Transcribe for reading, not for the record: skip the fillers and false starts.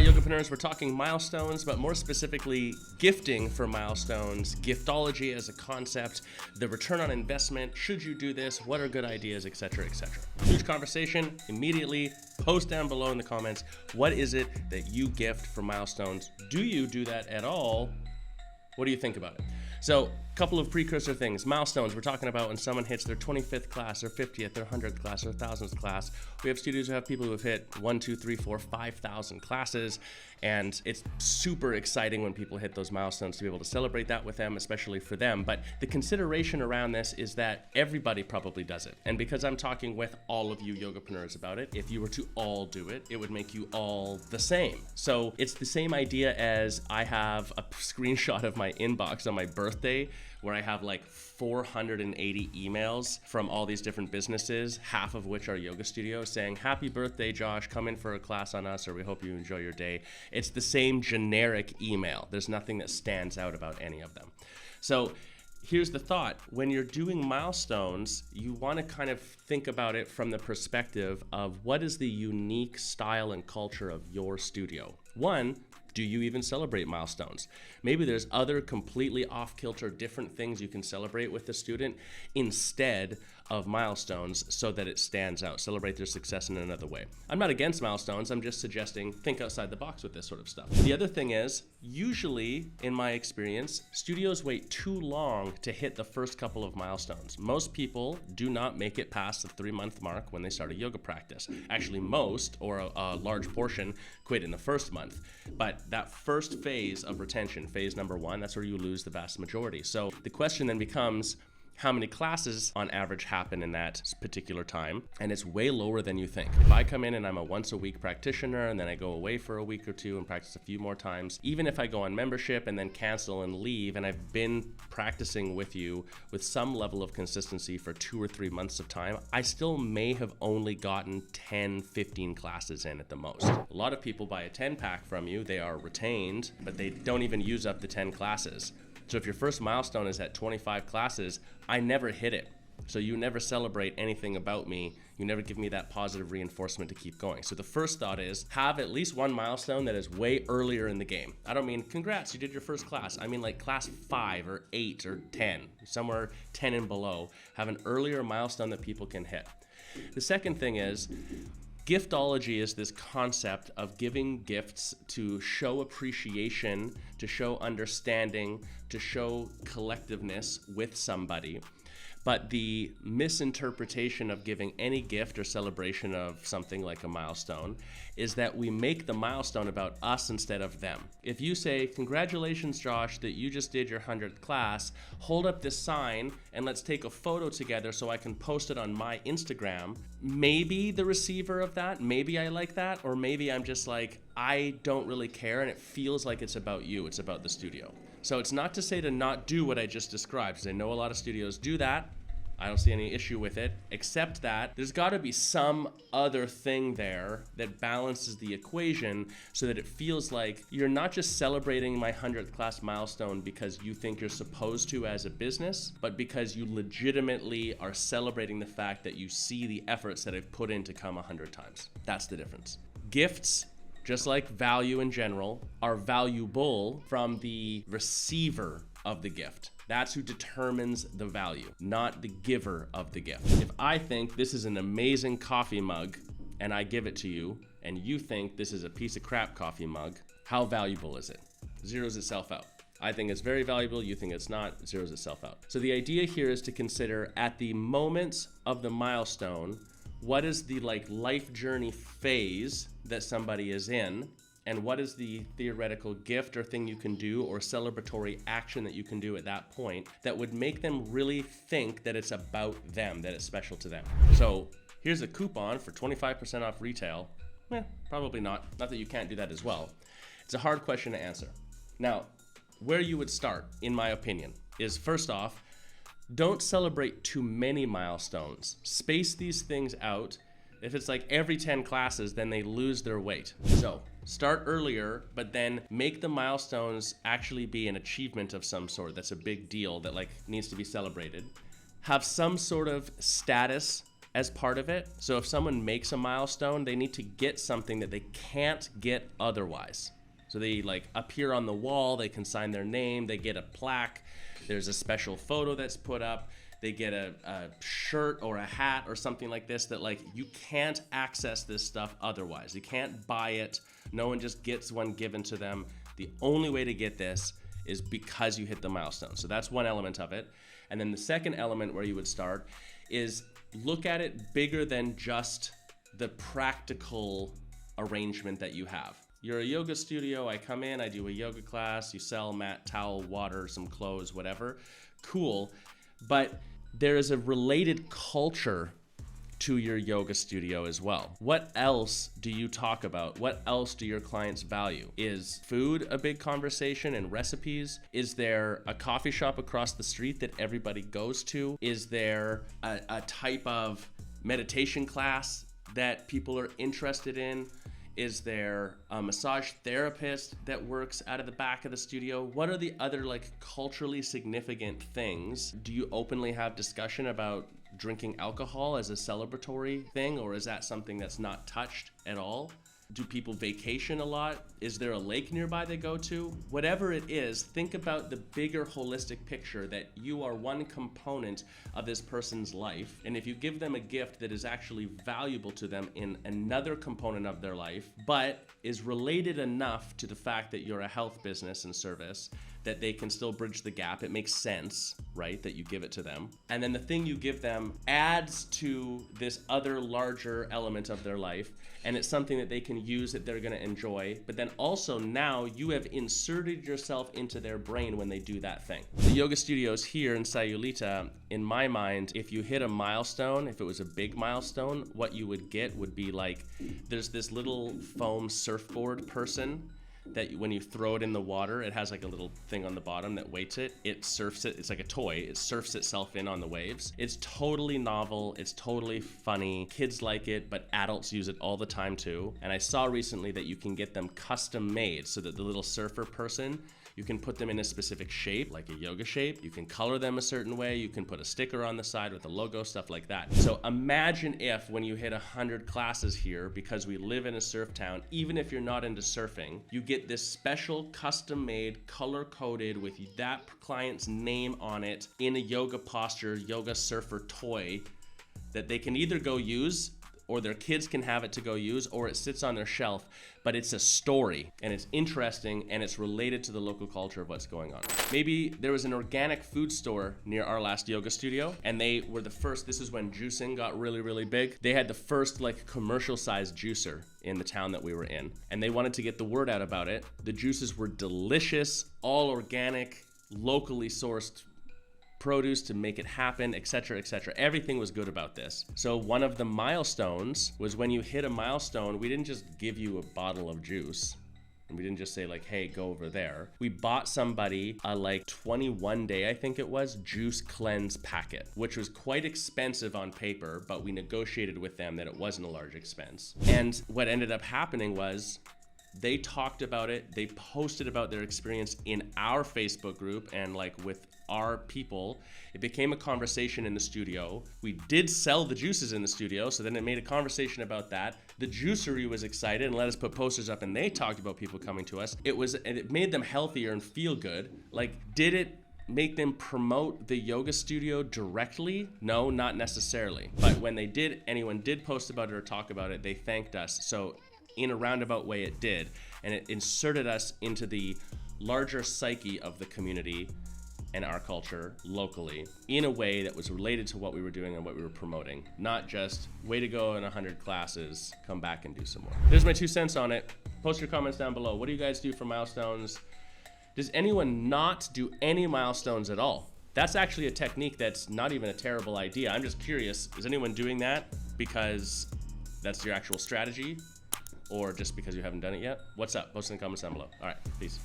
right, yogapreneurs, we're talking milestones, but more specifically, gifting for milestones, giftology as a concept, the return on investment, should you do this, what are good ideas, etc., etc. Huge conversation. Immediately post down below in the comments, what is it that you gift for milestones? Do you do that at all? What do you think about it? So, a couple of precursor things. Milestones, we're talking about when someone hits their 25th class, their 50th, their 100th class, their 1000th class. We have studios who have people who have hit 1, 2, 3, 4, 5,000 classes. And it's super exciting when people hit those milestones to be able to celebrate that with them, especially for them. But the consideration around this is that everybody probably does it. And because I'm talking with all of you yogapreneurs about it, if you were to all do it, it would make you all the same. So it's the same idea as I have a screenshot of my inbox on my birthday where I have like 480 emails from all these different businesses, half of which are yoga studios, saying, happy birthday, Josh, come in for a class on us, or we hope you enjoy your day. It's the same generic email. There's nothing that stands out about any of them. So here's the thought. When you're doing milestones, you want to kind of think about it from the perspective of what is the unique style and culture of your studio. One, do you even celebrate milestones? Maybe there's other completely off-kilter different things you can celebrate with the student instead of milestones so that it stands out. Celebrate their success in another way. I'm not against milestones. I'm just suggesting think outside the box with this sort of stuff. The other thing is, usually, in my experience, studios wait too long to hit the first couple of milestones. Most people do not make it past the 3-month mark when they start a yoga practice. Actually, most, or a large portion, quit in the first month. But that first phase of retention, phase number 1, that's where you lose the vast majority. So the question then becomes, how many classes on average happen in that particular time? And it's way lower than you think. If I come in and I'm a once a week practitioner and then I go away for a week or two and practice a few more times, even if I go on membership and then cancel and leave, and I've been practicing with you with some level of consistency for 2 or 3 months of time, I still may have only gotten 10, 15 classes in at the most. A lot of people buy a 10-pack from you, they are retained, but they don't even use up the 10 classes. So if your first milestone is at 25 classes, I never hit it. So you never celebrate anything about me. You never give me that positive reinforcement to keep going. So the first thought is have at least one milestone that is way earlier in the game. I don't mean congrats, you did your first class. I mean like class 5 or 8 or 10, somewhere 10 and below. Have an earlier milestone that people can hit. The second thing is, giftology is this concept of giving gifts to show appreciation, to show understanding, to show collectiveness with somebody. But the misinterpretation of giving any gift or celebration of something like a milestone is that we make the milestone about us instead of them. If you say, congratulations, Josh, that you just did your 100th class, hold up this sign and let's take a photo together so I can post it on my Instagram, maybe the receiver of that, maybe I like that, or maybe I'm just like, I don't really care and it feels like it's about you, it's about the studio. So it's not to say to not do what I just described, because I know a lot of studios do that. I don't see any issue with it, except that there's got to be some other thing there that balances the equation so that it feels like you're not just celebrating my 100th class milestone because you think you're supposed to as a business, but because you legitimately are celebrating the fact that you see the efforts that I've put in to come 100 times. That's the difference. Gifts, just like value in general, are valuable from the receiver of the gift. That's who determines the value, not the giver of the gift. If I think this is an amazing coffee mug and I give it to you, and you think this is a piece of crap coffee mug, how valuable is it? Zeroes itself out. I think it's very valuable, you think it's not, it zeroes itself out. So the idea here is to consider at the moments of the milestone, what is the life journey phase that somebody is in, and what is the theoretical gift or thing you can do or celebratory action that you can do at that point that would make them really think that it's about them, that it's special to them. So here's a coupon for 25% off retail. Probably not. Not that you can't do that as well. It's a hard question to answer. Now, where you would start, in my opinion, is first off, don't celebrate too many milestones. Space these things out. If it's like every 10 classes, then they lose their weight. So start earlier, but then make the milestones actually be an achievement of some sort. That's a big deal that needs to be celebrated. Have some sort of status as part of it. So if someone makes a milestone, they need to get something that they can't get otherwise. So they like appear on the wall, they can sign their name, they get a plaque, there's a special photo that's put up, they get a shirt or a hat or something like this that like you can't access this stuff otherwise. You can't buy it. No one just gets one given to them. The only way to get this is because you hit the milestone. So that's one element of it. And then the second element where you would start is look at it bigger than just the practical arrangement that you have. You're a yoga studio, I come in, I do a yoga class, you sell mat, towel, water, some clothes, whatever. Cool. But there is a related culture to your yoga studio as well. What else do you talk about? What else do your clients value? Is food a big conversation and recipes? Is there a coffee shop across the street that everybody goes to? Is there a type of meditation class that people are interested in? Is there a massage therapist that works out of the back of the studio? What are the other like culturally significant things? Do you openly have discussion about drinking alcohol as a celebratory thing, or is that something that's not touched at all? Do people vacation a lot? Is there a lake nearby they go to? Whatever it is, think about the bigger holistic picture that you are one component of this person's life. And if you give them a gift that is actually valuable to them in another component of their life, but is related enough to the fact that you're a health business and service, that they can still bridge the gap. It makes sense, right, that you give it to them. And then the thing you give them adds to this other larger element of their life, and it's something that they can use that they're gonna enjoy, but then also now you have inserted yourself into their brain when they do that thing. The yoga studios here in Sayulita, in my mind, if you hit a milestone, if it was a big milestone, what you would get would be like, there's this little foam surfboard person that when you throw it in the water, it has like a little thing on the bottom that weights it. It surfs it. It's like a toy. It surfs itself in on the waves. It's totally novel. It's totally funny. Kids like it, but adults use it all the time too. And I saw recently that you can get them custom made so that the little surfer person, you can put them in a specific shape, like a yoga shape. You can color them a certain way. You can put a sticker on the side with a logo, stuff like that. So imagine if when you hit 100 classes here, because we live in a surf town, even if you're not into surfing, you get this special custom-made, color-coded with that client's name on it in a yoga posture, yoga surfer toy that they can either go use or their kids can have it to go use, or it sits on their shelf, but it's a story and it's interesting and it's related to the local culture of what's going on. Maybe there was an organic food store near our last yoga studio and they were the first, this is when juicing got really, really big. They had the first like commercial sized juicer in the town that we were in, and they wanted to get the word out about it. The juices were delicious, all organic, locally sourced produce to make it happen, etc., etc. Everything was good about this. So one of the milestones was when you hit a milestone, we didn't just give you a bottle of juice. And we didn't just say like, hey, go over there. We bought somebody a like 21 day, I think it was, juice cleanse packet, which was quite expensive on paper, but we negotiated with them that it wasn't a large expense. And what ended up happening was they talked about it, they posted about their experience in our Facebook group and like with our people. It became a conversation in the studio. We did sell the juices in the studio, so then it made a conversation about that. The juicery was excited and let us put posters up, and they talked about people coming to us. It made them healthier and feel good. Like, did it make them promote the yoga studio directly? No, not necessarily. But when they did, anyone did post about it or talk about it, they thanked us. So in a roundabout way it did, and it inserted us into the larger psyche of the community and our culture locally in a way that was related to what we were doing and what we were promoting, not just way to go in 100 classes, come back and do some more. There's my 2 cents on it. Post your comments down below. What do you guys do for milestones? Does anyone not do any milestones at all? That's actually a technique that's not even a terrible idea. I'm just curious, is anyone doing that because that's your actual strategy, or just because you haven't done it yet? What's up? Post in the comments down below. All right, peace.